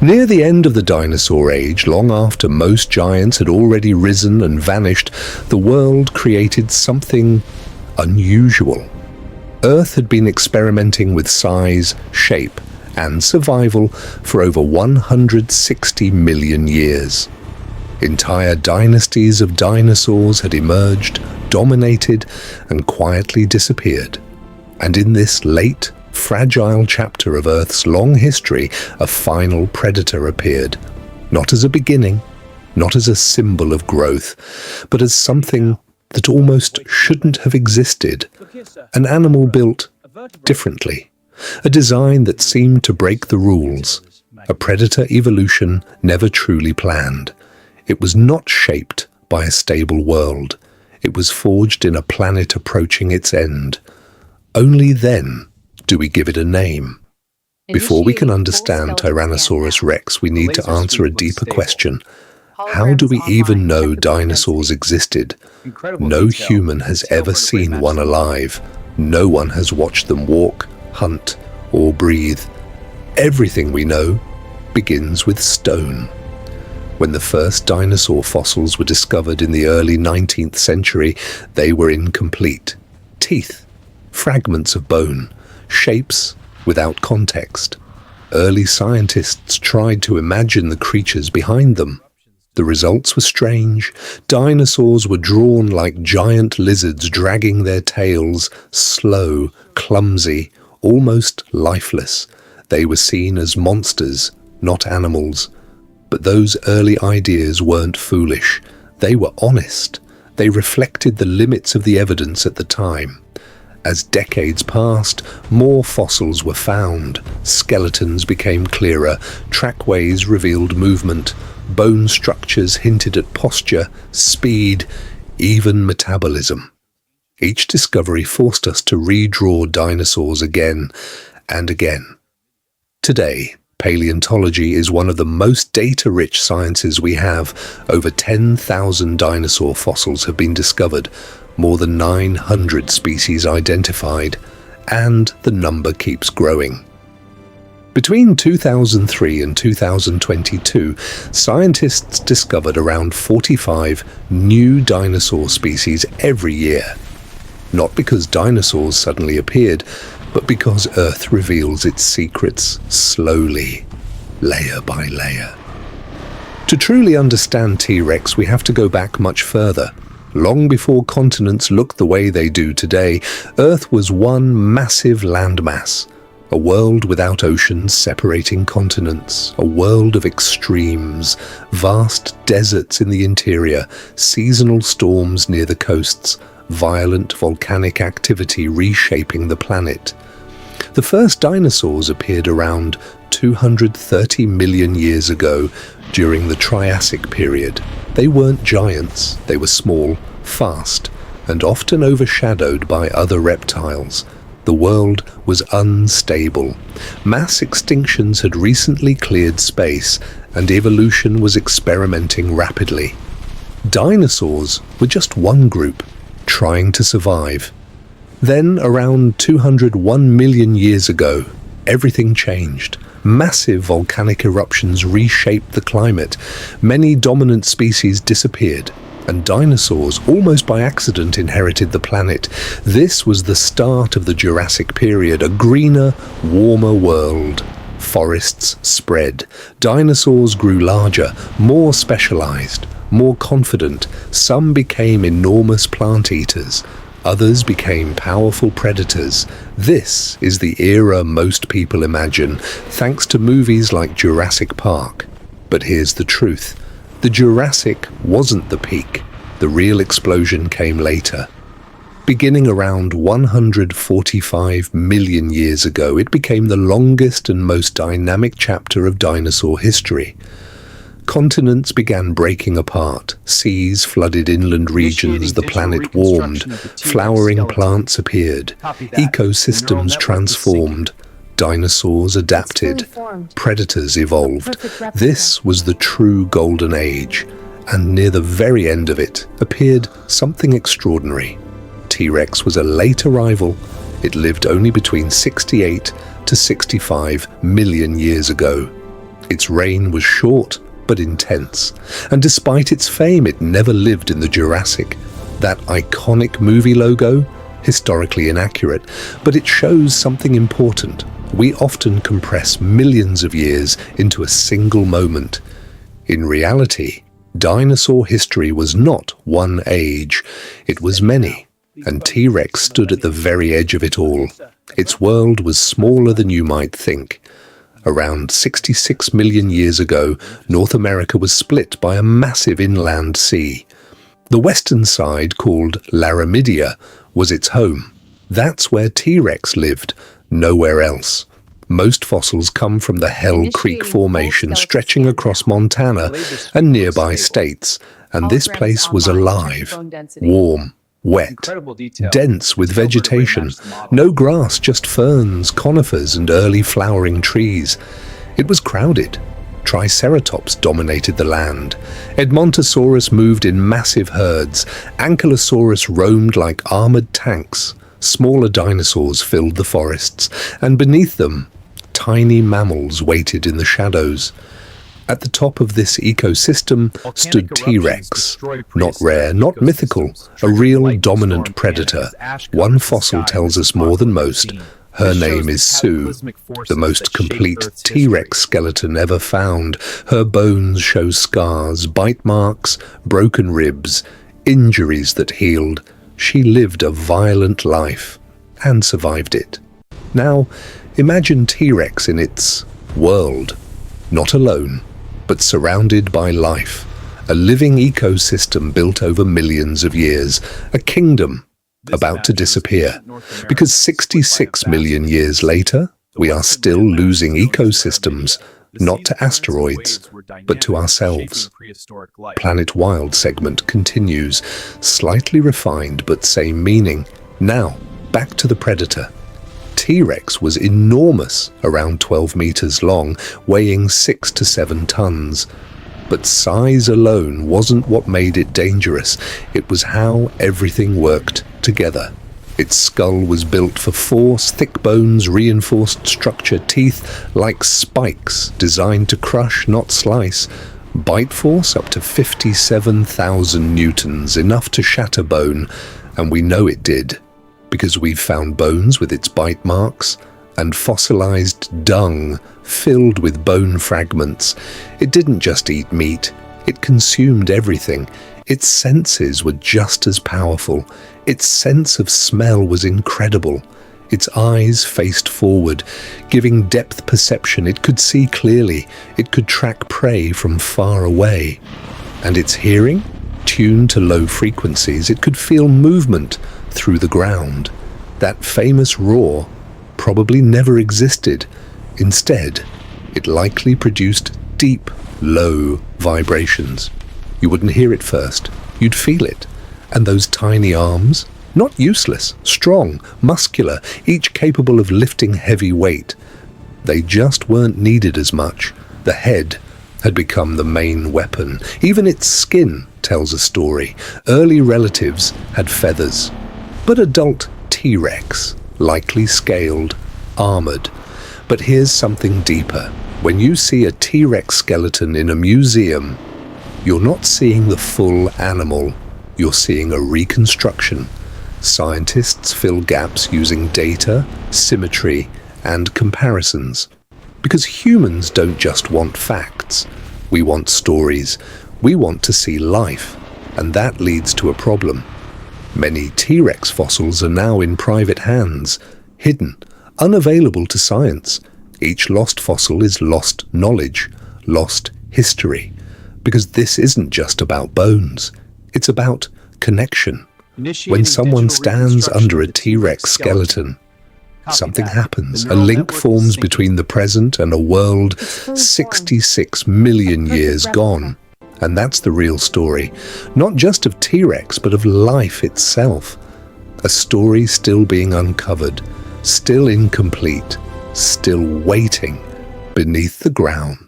Near the end of the dinosaur age, long after most giants had already risen and vanished, the world created something unusual. Earth had been experimenting with size, shape, and survival for over 160 million years. Entire dynasties of dinosaurs had emerged, dominated, and quietly disappeared. And in this late, fragile chapter of Earth's long history, a final predator appeared, not as a beginning, not as a symbol of growth, but as something that almost shouldn't have existed, an animal built differently, a design that seemed to break the rules, a predator evolution never truly planned. It was not shaped by a stable world. It was forged in a planet approaching its end. Only then do we give it a name. Before we can understand Tyrannosaurus rex, we need to answer a deeper question. How do we even know dinosaurs existed? No human has ever seen one alive. No one has watched them walk, hunt, or breathe. Everything we know begins with stone. When the first dinosaur fossils were discovered in the early 19th century, they were incomplete. Teeth, fragments of bone, shapes without context. Early scientists tried to imagine the creatures behind them. The results were strange. Dinosaurs were drawn like giant lizards dragging their tails, slow, clumsy, almost lifeless. They were seen as monsters, not animals. But those early ideas weren't foolish. They were honest. They reflected the limits of the evidence at the time. As decades passed, more fossils were found. Skeletons became clearer, trackways revealed movement, bone structures hinted at posture, speed, even metabolism. Each discovery forced us to redraw dinosaurs again and again. Today, paleontology is one of the most data-rich sciences we have. Over 10,000 dinosaur fossils have been discovered, more than 900 species identified, and the number keeps growing. Between 2003 and 2022, scientists discovered around 45 new dinosaur species every year. Not because dinosaurs suddenly appeared, but because Earth reveals its secrets slowly, layer by layer. To truly understand T-Rex, we have to go back much further. Long before continents looked the way they do today, Earth was one massive landmass. A world without oceans separating continents, a world of extremes, vast deserts in the interior, seasonal storms near the coasts, violent volcanic activity reshaping the planet. The first dinosaurs appeared around 230 million years ago during the Triassic period. They weren't giants, they were small, fast, and often overshadowed by other reptiles. The world was unstable. Mass extinctions had recently cleared space, and evolution was experimenting rapidly. Dinosaurs were just one group, trying to survive. Then, around 201 million years ago, everything changed. Massive volcanic eruptions reshaped the climate. Many dominant species disappeared, and dinosaurs, almost by accident, inherited the planet. This was the start of the Jurassic period, a greener, warmer world. Forests spread. Dinosaurs grew larger, more specialized, more confident. Some became enormous plant eaters. Others became powerful predators. This is the era most people imagine, thanks to movies like Jurassic Park. But here's the truth. The Jurassic wasn't the peak. The real explosion came later. Beginning around 145 million years ago, it became the longest and most dynamic chapter of dinosaur history. Continents began breaking apart, seas flooded inland regions, the planet warmed, flowering plants appeared, ecosystems transformed, dinosaurs adapted, predators evolved. This was the true golden age, and near the very end of it appeared something extraordinary. T-Rex was a late arrival. It lived only between 68 to 65 million years ago. Its reign was short but intense, and despite its fame, it never lived in the Jurassic. That iconic movie logo? Historically inaccurate, but it shows something important. We often compress millions of years into a single moment. In reality, dinosaur history was not one age, it was many, and T-Rex stood at the very edge of it all. Its world was smaller than you might think. Around 66 million years ago, North America was split by a massive inland sea. The western side, called Laramidia, was its home. That's where T-Rex lived, nowhere else. Most fossils come from the Hell Creek Formation stretching across Montana and nearby states, and this place was alive, warm, wet, dense with vegetation. No grass, just ferns, conifers, and early flowering trees. It was crowded. Triceratops dominated the land. Edmontosaurus moved in massive herds. Ankylosaurus roamed like armored tanks. Smaller dinosaurs filled the forests, and beneath them, tiny mammals waited in the shadows. At the top of this ecosystem stood T-Rex, not rare, not mythical, a real dominant predator. One fossil tells us more than most. Her name is Sue, the most complete T-Rex skeleton ever found. Her bones show scars, bite marks, broken ribs, injuries that healed. She lived a violent life and survived it. Now, imagine T-Rex in its world, not alone, but surrounded by life, a living ecosystem built over millions of years, a kingdom about to disappear. Because 66 million years later, we are still losing ecosystems, not to asteroids, but to ourselves. Planet Wild segment continues, slightly refined but same meaning. Now, back to the predator. T-Rex was enormous, around 12 meters long, weighing 6 to 7 tons. But size alone wasn't what made it dangerous. It was how everything worked together. Its skull was built for force, thick bones, reinforced structure, teeth like spikes designed to crush, not slice. Bite force up to 57,000 newtons, enough to shatter bone, and we know it did, because we've found bones with its bite marks and fossilized dung filled with bone fragments. It didn't just eat meat, it consumed everything. Its senses were just as powerful. Its sense of smell was incredible. Its eyes faced forward, giving depth perception. It could see clearly. It could track prey from far away. And its hearing? Tuned to low frequencies, it could feel movement through the ground. That famous roar probably never existed. Instead, it likely produced deep, low vibrations. You wouldn't hear it first, you'd feel it. And those tiny arms? Not useless, strong, muscular, each capable of lifting heavy weight. They just weren't needed as much. The head had become the main weapon. Even its skin tells a story. Early relatives had feathers. But adult T-Rex, likely scaled, armored. But here's something deeper. When you see a T-Rex skeleton in a museum, you're not seeing the full animal, you're seeing a reconstruction. Scientists fill gaps using data, symmetry, and comparisons. Because humans don't just want facts. We want stories. We want to see life. And that leads to a problem. Many T-Rex fossils are now in private hands, hidden, unavailable to science. Each lost fossil is lost knowledge, lost history. Because this isn't just about bones. It's about connection. When someone stands under a T-Rex skeleton, something happens. A link forms between the present and a world 66 million years gone. And that's the real story, not just of T-Rex, but of life itself. A story still being uncovered, still incomplete, still waiting beneath the ground.